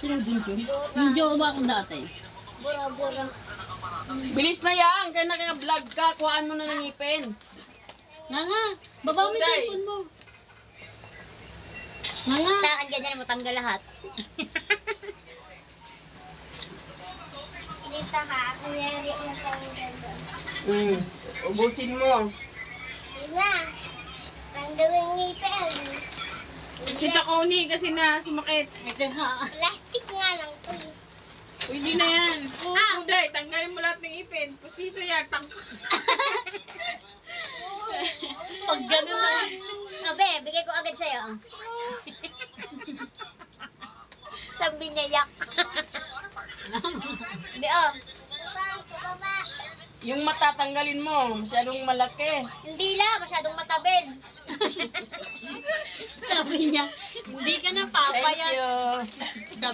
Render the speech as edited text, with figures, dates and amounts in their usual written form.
Sino Junjun? Yung jowa ko dati. Bura-bura. Bilis na yan! Kaya naka-vlog ka, kuhaan mo na ng ngipin. Nga, baba mo yung cellphone mo. Nga. Sa akin ganyan mo, tanggal lahat. Dito ka, kunyari mo tanggal doon. Ubusin mo. Yun na. Tanggal yung ngipin. Kita ko ni kasi na sumakit. Ito ha. Plastic nga lang to. Pwede na yan. Uday, tanggalin mo lahat ng ipin. Pustiso yan. Pag gano'n na. Abe, bigay ko agad sa'yo. Sabi niya yak. Hindi oh. Yung mata tanggalin mo. Masyadong malaki. Hindi lang, masyadong matabel. Sabi niya, hindi ka na Thank papayat. you. Sabi